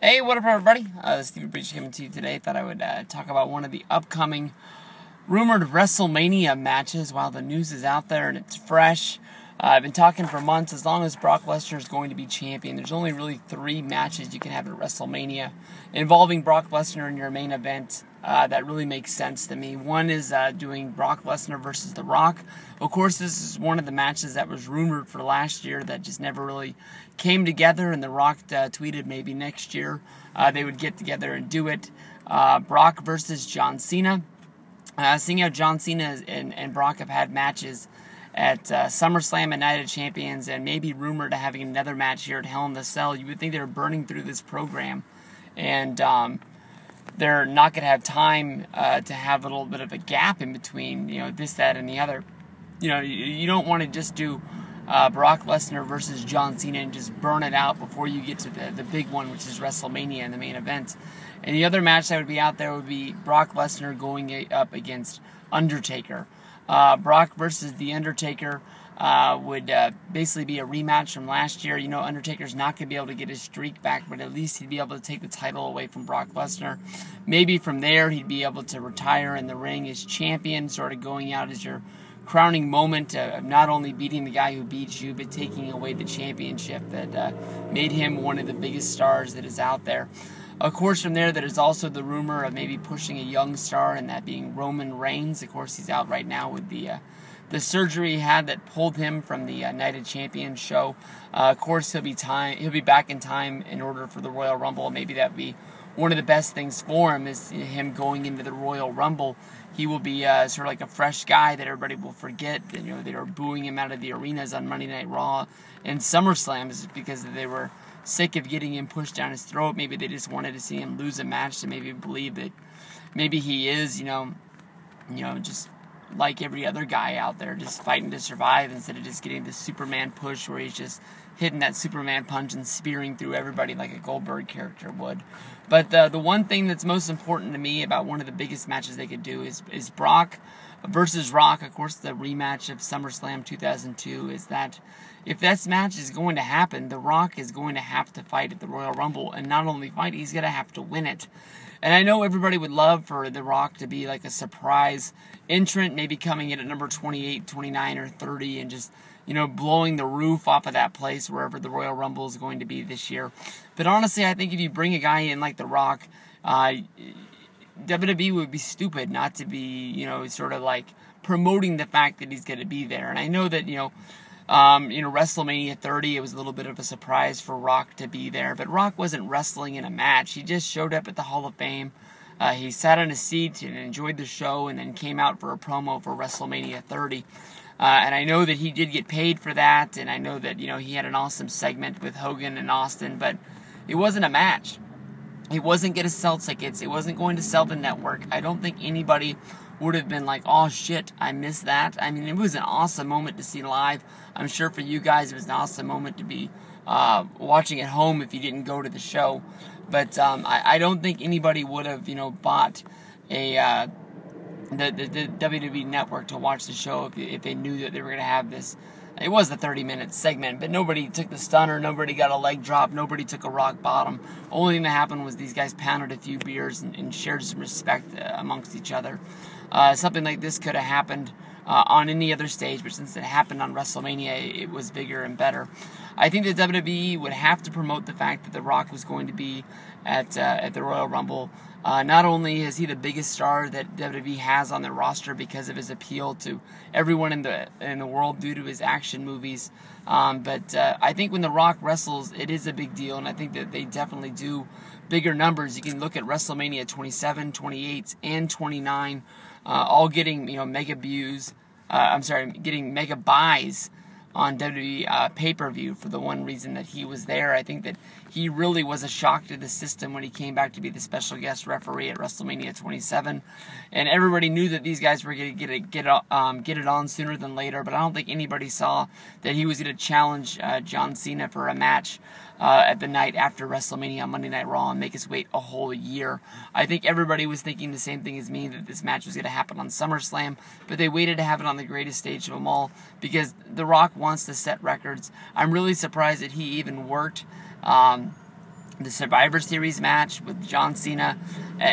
Hey, what up, everybody? This is Steve Breach coming to you today. Thought I would talk about one of the upcoming rumored Wrestlemania matches while the news is out there and it's fresh. I've been talking for months. As long as Brock Lesnar is going to be champion, there's only really 3 matches you can have at WrestleMania involving Brock Lesnar in your main event. That really makes sense to me. One is doing Brock Lesnar versus The Rock. Of course, this is one of the matches that was rumored for last year that just never really came together, and The Rock tweeted maybe next year they would get together and do it. Brock versus John Cena. Seeing how John Cena and Brock have had matches at SummerSlam and Night of Champions, and maybe rumored to having another match here at Hell in the Cell, you would think they're burning through this program, and they're not going to have time to have a little bit of a gap in between, this, that, and the other. You don't want to just do Brock Lesnar versus John Cena and just burn it out before you get to the big one, which is WrestleMania in the main event. And the other match that would be out there would be Brock Lesnar going up against Undertaker. Brock versus The Undertaker would basically be a rematch from last year. Undertaker's not going to be able to get his streak back, but at least he'd be able to take the title away from Brock Lesnar. Maybe from there he'd be able to retire in the ring as champion, sort of going out as your crowning moment of not only beating the guy who beat you, but taking away the championship that made him one of the biggest stars that is out there. Of course, from there is also the rumor of maybe pushing a young star, and that being Roman Reigns. Of course, he's out right now with the surgery he had that pulled him from the Night of Champions show. Of course, he'll be back in time in order for the Royal Rumble. Maybe that would be one of the best things for him, is him going into the Royal Rumble. He will be sort of like a fresh guy that everybody will forget. They were booing him out of the arenas on Monday Night Raw and SummerSlam because they were sick of getting him pushed down his throat. Maybe they just wanted to see him lose a match to maybe believe that maybe he is, just like every other guy out there, just fighting to survive instead of just getting the Superman push where he's just hitting that Superman punch and spearing through everybody like a Goldberg character would. But the one thing that's most important to me about one of the biggest matches they could do is Brock versus Rock. Of course, the rematch of SummerSlam 2002 is that if this match is going to happen, The Rock is going to have to fight at the Royal Rumble, and not only fight, he's going to have to win it. And I know everybody would love for The Rock to be like a surprise entrant, maybe coming in at number 28, 29, or 30, and just, blowing the roof off of that place wherever the Royal Rumble is going to be this year. But honestly, I think if you bring a guy in like The Rock, WWE would be stupid not to be, sort of like promoting the fact that he's going to be there. And I know that, WrestleMania 30, it was a little bit of a surprise for Rock to be there. But Rock wasn't wrestling in a match. He just showed up at the Hall of Fame. He sat on his seat and enjoyed the show and then came out for a promo for WrestleMania 30. And I know that he did get paid for that. And I know that, he had an awesome segment with Hogan and Austin. But it wasn't a match. It wasn't going to sell tickets. It wasn't going to sell the network. I don't think anybody would have been like, oh shit, I missed that. I mean, it was an awesome moment to see live. I'm sure for you guys it was an awesome moment to be watching at home if you didn't go to the show. But I don't think anybody would have, bought the WWE network to watch the show if they knew that they were going to have this. It was a 30-minute segment, but nobody took the stunner, nobody got a leg drop, nobody took a rock bottom. Only thing that happened was these guys pounded a few beers and shared some respect amongst each other. Something like this could have happened on any other stage, but since it happened on WrestleMania, it was bigger and better. I think that WWE would have to promote the fact that The Rock was going to be at the Royal Rumble. Not only is he the biggest star that WWE has on their roster because of his appeal to everyone in the world due to his action movies, but I think when The Rock wrestles, it is a big deal, and I think that they definitely do bigger numbers. You can look at WrestleMania 27, 28, and 29, all getting mega views. Getting mega buys on WWE pay-per-view for the one reason that he was there. I think that he really was a shock to the system when he came back to be the special guest referee at WrestleMania 27. And everybody knew that these guys were going to get it on sooner than later, but I don't think anybody saw that he was going to challenge John Cena for a match at the night after WrestleMania on Monday Night Raw and make us wait a whole year. I think everybody was thinking the same thing as me, that this match was going to happen on SummerSlam, but they waited to have it on the greatest stage of them all because The Rock wants to set records. I'm really surprised that he even worked the Survivor Series match with John Cena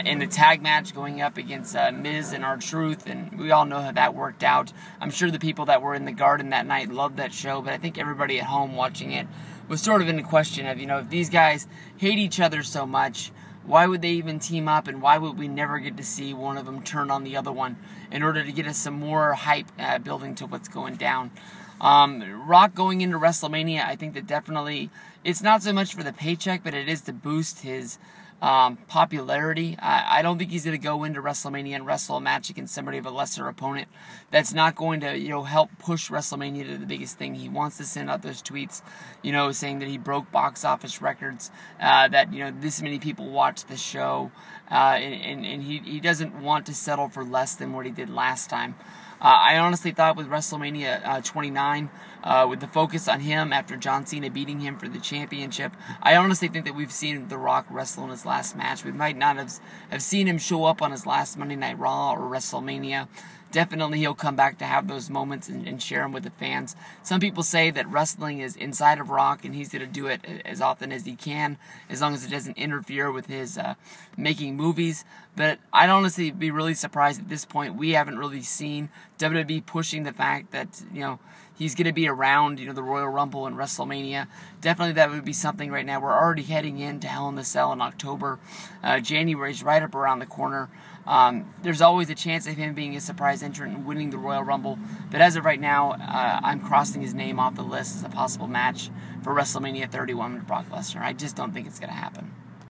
in the tag match going up against Miz and R-Truth, and we all know how that worked out. I'm sure the people that were in the Garden that night loved that show, but I think everybody at home watching it was sort of in the question of, if these guys hate each other so much, why would they even team up, and why would we never get to see one of them turn on the other one in order to get us some more hype building to what's going down? Rock going into WrestleMania, I think that definitely, it's not so much for the paycheck, but it is to boost his popularity. I don't think he's going to go into WrestleMania and wrestle a match against somebody of a lesser opponent. That's not going to, help push WrestleMania to the biggest thing. He wants to send out those tweets, saying that he broke box office records, that, this many people watched the show, and he doesn't want to settle for less than what he did last time. I honestly thought with WrestleMania 29, with the focus on him after John Cena beating him for the championship, I honestly think that we've seen The Rock wrestle in his last match. We might not have seen him show up on his last Monday Night Raw or WrestleMania. Definitely he'll come back to have those moments and share them with the fans. Some people say that wrestling is inside of Rock, and he's going to do it as often as he can, as long as it doesn't interfere with his making movies. But I'd honestly be really surprised at this point. We haven't really seen WWE pushing the fact that, he's going to be around, the Royal Rumble and WrestleMania. Definitely that would be something right now. We're already heading into Hell in the Cell in October. January's right up around the corner. There's always a chance of him being a surprise entrant and winning the Royal Rumble. But as of right now, I'm crossing his name off the list as a possible match for WrestleMania 31 with Brock Lesnar. I just don't think it's going to happen.